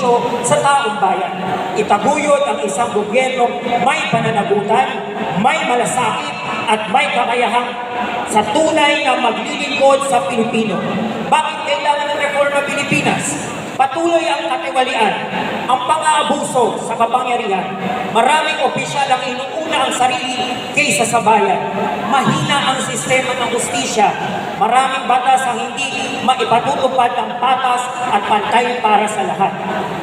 serbisyo sa taong bayan. Itaguyod ang isang gobyernong may pananagutan, may malasakit at may kakayahang sa tunay na maglilingkod sa Pilipino. Bakit kailangan ng reforma Pilipinas? Patuloy ang katiwalian, ang pang-aabuso sa kapangyarihan. Maraming opisyal ang inuuna ang sarili kaysa sa bayan. Mahina ang sistema ng hustisya. Maraming batas ang hindi maipatutupad ng patas at pantay para sa lahat.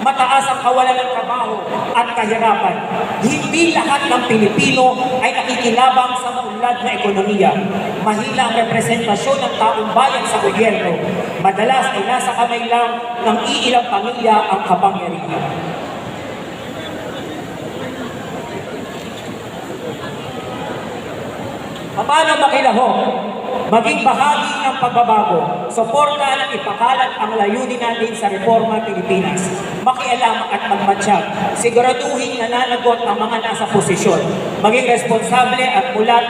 Mataas ang kawalan ng trabaho at kahirapan. Hindi lahat ng Pilipino ay nakikilabang sa maunlad na ekonomiya. Mahina ang representasyon ng taong bayan sa gobyerno. Madalas ay nasa kamay lang ng iilang pamilya ang kapangyarihan. Paano makilahok? Maging bahagi ng pagbabago, suportahan at ipakalat ang layunin natin sa Reforma Pilipinas. Makialam at magmatsyag, siguraduhin nananagot ang mga nasa posisyon. Maging responsable at mulat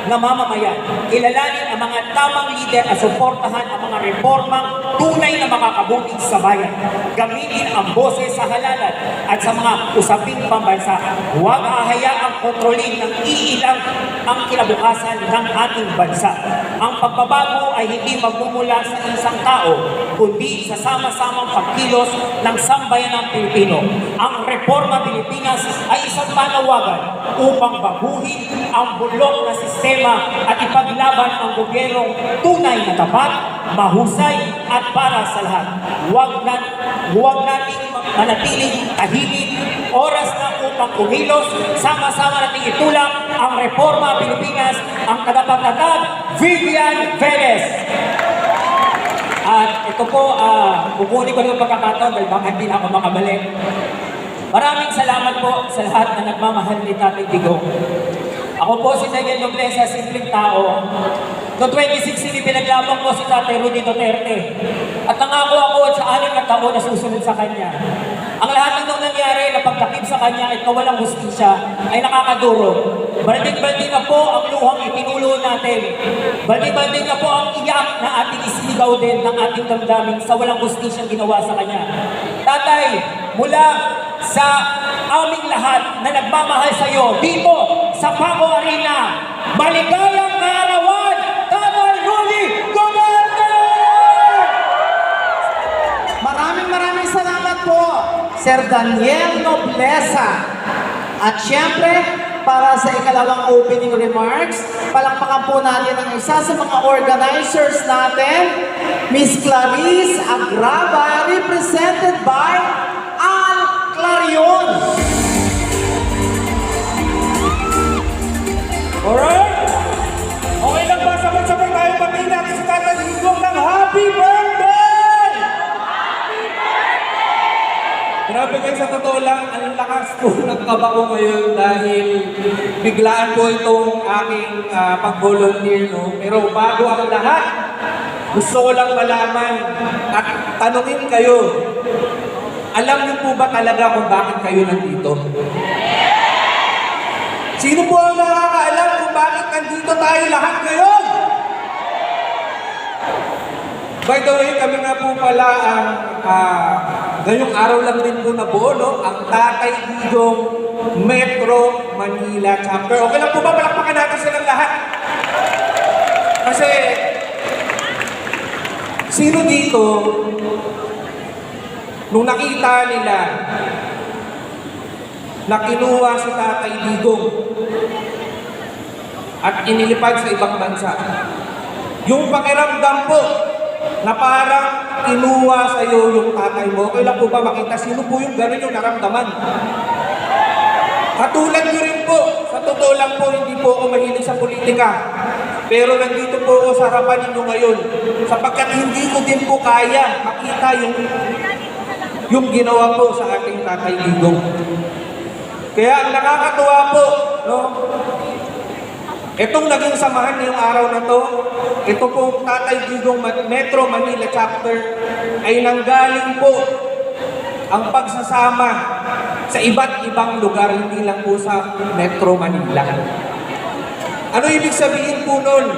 na mamamayan. Kilalanin ang mga tamang lider at suportahan ang mga reformang tunay na makakabuti sa bayan. Gamitin ang boses sa halalan at sa mga usaping pambansa. Huwag hahayaang kontrolin ng iilang ang kinabukasan ng ating bansa. Ang pagbabago ay hindi magmumula sa isang tao, kundi sa sama-samang pagkilos ng sambayanang Pilipino. Ang Reforma Pilipinas ay isang panawagan upang baguhin ang bulok na sistema at ipaglaban ang gobyernong tunay na tapat, mahusay at para sa lahat. Huwag nating manatiling tahimik. Oras na upang kumilos, sama-sama nating itulak ang Reforma Pilipinas, ang tagapagtatag, Vivian Velez. At ito po, kukunin ko ng pagkakataon dahil baka hindi na ako makabalik. Maraming salamat po sa lahat na nagmamahal ni Tatay Digong. Ako po si Daniel Nobleza, simpleng tao. Noong 2016, pinaglaban ko si Tatay Rudy Duterte. At nangako ako sa 6 na taon na susunod sa kanya. Ang lahat ng nangyari na pagtakip sa kanya at kawalang hustisya ay nakakaduro. Baldig-baldig na po ang luhang itinulo natin. Baldig-baldig na po ang iyak na ating isinigaw din ng ating damdamin sa walang hustisyang ginawa sa kanya. Tatay, mula sa aming lahat na nagmamahal sa iyo dito sa Paco Arena, maligayang kaarawan, Tatay Rudy Duterte! Maraming salamat po, Sir Daniel Nobleza. At syempre, para sa ikalawang opening remarks, palakpakan po natin ang isa sa mga organizers natin, Miss Clarice Agrava, represented by Al Clarion. Alright? Okay lang ba? Sabay-sabay tayo pati natin sa Tatay Digong ng Happy Birthday! Grabe kayo, sa totoo lang, ang lakas po ng kaba ko ngayon dahil biglaan po itong aking pag-volunteer, no? Pero bago ang lahat, gusto ko lang malaman at tanungin kayo, alam niyo po ba talaga kung bakit kayo nandito? Sino po ang nakakaalam kung bakit nandito tayo lahat ngayon? By the way, kami nga po pala ang ngayong araw lang din po nabuo, no? Ang Tatay Digong Metro Manila Chapter. Okay lang po ba? Palakpakan natin silang lahat. Kasi, sino dito, nung nakita nila na kinuha si Tatay Digong at inilipad sa ibang bansa, yung pakiramdam po na parang kinuha sa iyo yung tatay mo, okay lang po ba makita sino po yung gano'n yung naramdaman? Katulad nyo rin po, sa totoo lang po, hindi po ako mahilig sa politika. Pero nandito po ako sa harapan ninyo ngayon sapagkat hindi ko din po kaya makita yung ginawa po sa ating Tatay Digong. Kaya ang nakakatuwa po, no? Itong naging samahan ngayong araw na to, ito pong Tatay Digong Metro Manila Chapter ay nanggaling po ang pagsasama sa iba't ibang lugar, hindi lang po sa Metro Manila. Ano ibig sabihin po nun?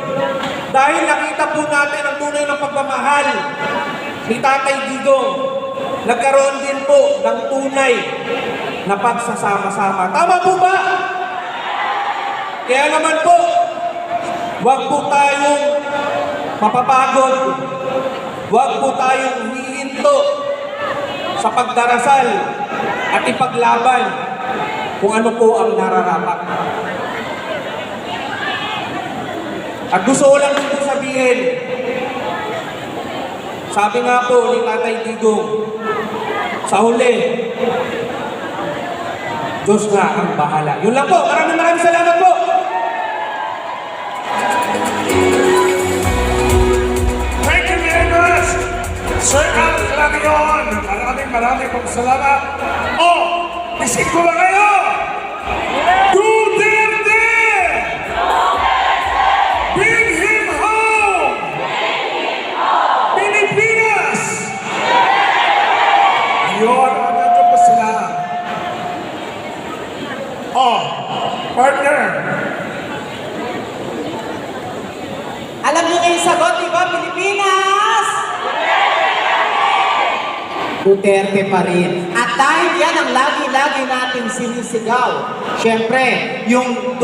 Dahil nakita po natin ang tunay ng pagmamahal ni Tatay Digong nagkaroon din po ng tunay na pagsasama-sama. Tama po ba? Kaya naman po, huwag po tayong mapapagod. Huwag po tayong hihinto sa pagdarasal at ipaglaban kung ano po ang nararapat. At gusto ko lang po sabihin, sabi nga po ni Tatay Digong, sa huli, Diyos nga ang bahala. Yun lang po. Maraming salamat po. Thank you very much, Sir Al Clarion. Maraming pong salamat. Oh, isip ko ba kayo? Duterte! Bring him home! Pilipinas! Ayun, nandiyan pa sila. Oh, partner. Alam niyo na yung sagot, di ba? Pilipinas! Duterte pa rin. At dahil yan ang lagi-lagi nating sinisigaw. Siyempre, yung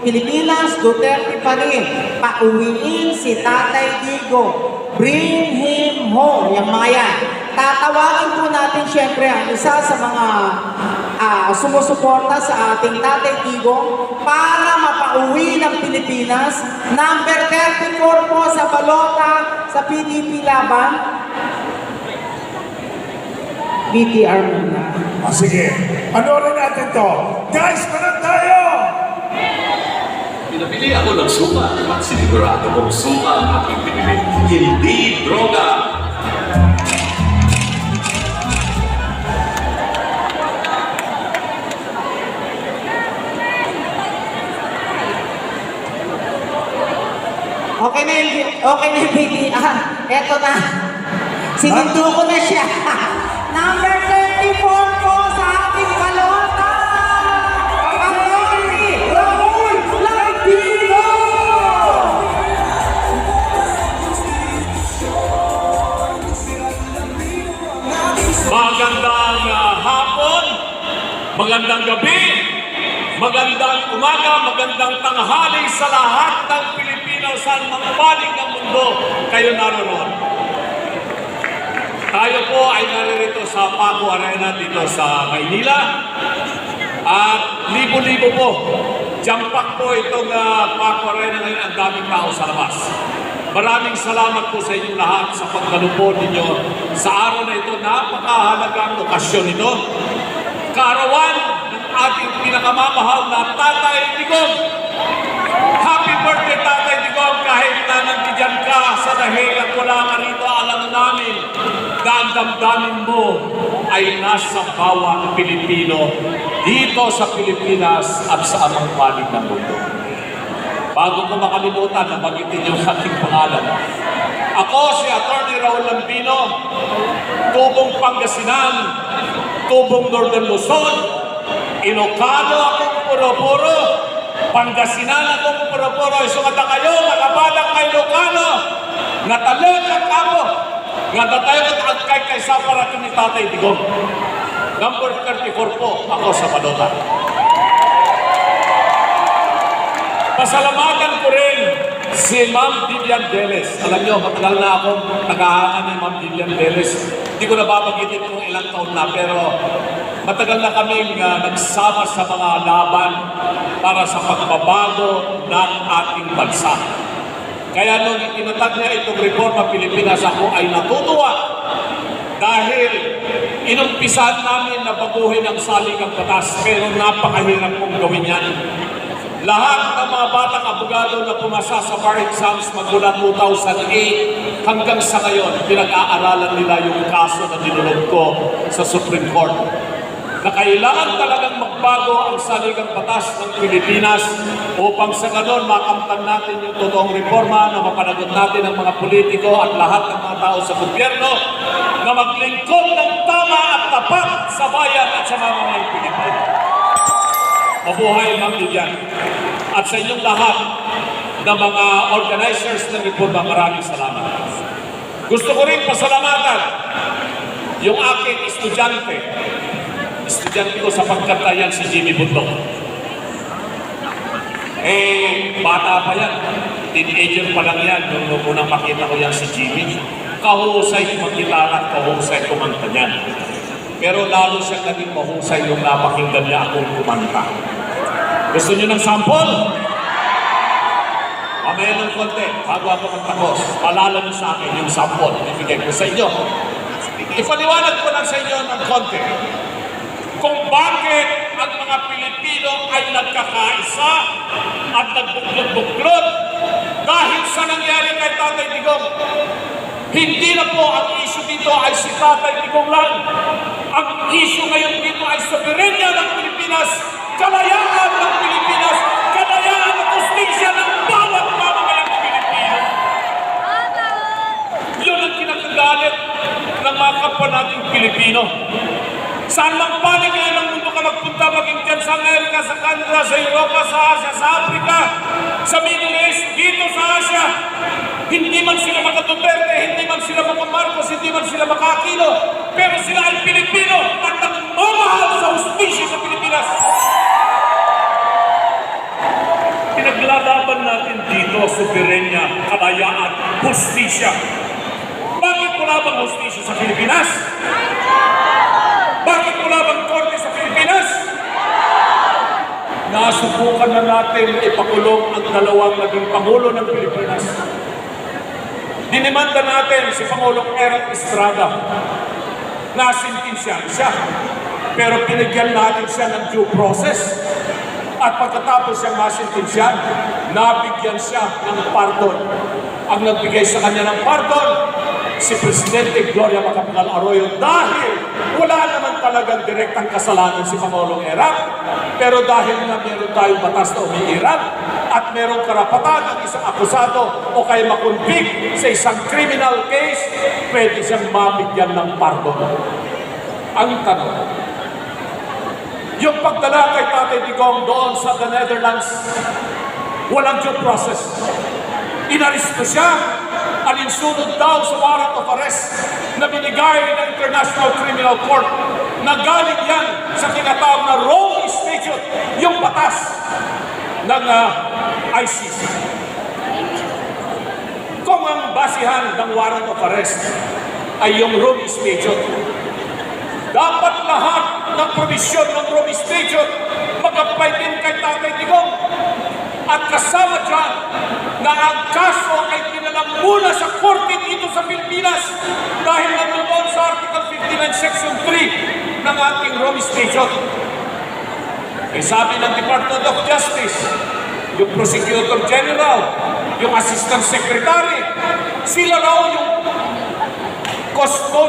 Pilipinas, Duterte pa rin. Pauwiin si Tatay Digong. Bring him home. Yung mga yan. Tatawagin po natin siyempre ang isa sa mga sumusuporta sa ating Tatay Digong para mapauwi ng Pilipinas. Number 34 po sa balota sa PDP laban. BTR muna. O sige, panoorin natin to. Guys, manang tayo! Pinabili ako ng suka at sinigurado kong suka ang aking pinili. Hindi droga. Okay na yung BTR. Eto na. Sinundo ko na siya. Number 34 po sa ating balota. Pangoni Raul Lantino! Magandang hapon, magandang gabi, magandang umaga, magandang tanghali sa lahat ng Pilipino sa mga panig ng mundo kayo naroon. Tayo po ay naririto sa Paco Arena dito sa Maynila at libo-libo po. Jampak po itong Paco Arena ngayon, ang daming tao sa labas. Maraming salamat po sa inyong lahat sa pagkalupod ninyo sa araw na ito. Napakahalagang okasyon ito. Kaarawan ng ating pinakamamahal na Tatay Digong. Happy birthday, Tatay Digong! Kahit na nandiyan ka sa dahil at wala ka rito, alam namin na ang damdamin mo ay nasa bawat Pilipino dito sa Pilipinas at sa amang panig ng mundo. Bago ko makalimutan na magitin yung aking pangalan, ako si Atty. Raul Lambino, Tubong Pangasinan, Tubong Northern Luzon, Ilocano akong puro-puro, Pangasinan akong puro-puro, isungata kayo, nakabalang kay Ilocano, natalog ang kapo, nga tayo nag-agkay kay sa parating ni Tatay Digong. Number 34 po ako sa balota. Pasalamatan ko rin si Ma'am Vivian Deles. Alam niyo, matagal na akong naghahangan ni Ma'am Vivian Deles. Hindi ko nababagitin kung ilang taon na, pero matagal na kaming nagsama sa mga laban para sa pagbabago ng ating bansa. Kaya nung itinatag niya itong Reforma Pilipinas, ako ay natutuwa dahil inumpisan namin na baguhin ang saligang batas, pero napakahirap kong gawin yan. Lahat ng mga batang abogado na pumasa sa bar exams magmula 2008 hanggang sa ngayon, pinag-aaralan nila yung kaso na dinulog ko sa Supreme Court. Na kailangan talagang magbago ang saligang batas ng Pilipinas upang sa ganon makamtan natin yung totoong reforma na mapanagot natin ang mga politiko at lahat ng mga tao sa gobyerno na maglingkod ng tama at tapat sa bayan at sa mga Pilipino. Mabuhay, Ma'am Vivian. At sa inyong lahat na mga organizers ng reforma, maraming salamat. Gusto ko rin pasalamatan yung aking estudyante ko sa pagkantayan si Jimmy Bundok. Bata pa yan. Teenager pa lang yan. Nung unang makita ko yan si Jimmy. Kahusay magkitara at kahusay kumanta niyan. Pero lalo siya naging mahusay nung napakinggan niya akong kumanta. Gusto niyo ng sample? Mamaya ng konti, bago ako magtapos, paalala niyo sa akin yung sample. Ibigay ko sa inyo. Ipaliwanag ko lang sa inyo ng konti kung bakit ang mga Pilipino ay nagkakaisa at nagbuklod-buklod dahil sa nangyari kay Tatay Digong. Hindi na po ang issue dito ay si Tatay Digong lang. Ang issue ngayon dito ay soberenya ng Pilipinas, kalayaan ng Pilipinas, kalayaan at justisya ng bawat mamamayang Pilipino. Yun ang kinakagalit ng mga kapwa nating Pilipino. Saan lang panig ngayon ang mundo ka magpunta, maging dyan sa Amerika, sa Canada, sa Europa, sa Asia, sa Africa, sa Middle East, dito sa Asia. Hindi man sila maka-Duterte, hindi man sila maka-Marcos, hindi man sila maka-Aquino, pero sila ay Pilipino at nagmamahal sa hustisya sa Pilipinas. Pinaglalaban natin dito, soberenya, kalayaan, hustisya. Bakit wala bang hustisya sa Pilipinas? Bakit wala bang korte sa Pilipinas? Nasubukan na natin ipakulong ang dalawang naging Pangulo ng Pilipinas. Dinimanda natin si Pangulong Erap Estrada. Nasintinsyahan siya. Pero pinigyan natin siya ng due process. At pagkatapos siyang masintinsyahan, nabigyan siya ng pardon. Ang nagbigay sa kanya ng pardon, si Presidente Gloria Macapagal Arroyo, dahil wala naman talagang direktang kasalanan si Pangulong Erap, pero dahil na meron tayong batas na umiiral at merong karapatan ang isang akusado o kaya makonvict sa isang criminal case, pwede siyang mabigyan ng pardon. Ang tanong, yung pagdala kay Tatay Digong doon sa the Netherlands, walang due process. Inaristo siya, alinsunod daw sa warrant of arrest na binigay ng International Criminal Court na galing yan sa tinatawag na Rome Statute, yung batas ng ICC. Kung ang basihan ng warrant of arrest ay yung Rome Statute, dapat lahat ng provisyon ng Rome Statute mag-apply din kay Tatay Digong. At kasama dyan na ang kaso ay pinalam muna sa korte dito sa Pilipinas dahil nandoon sa Article 59 Section 3 ng ating Rome Statute. Sabi ng Department of Justice, yung Prosecutor General, yung Assistant Secretary, sila raw yung custodian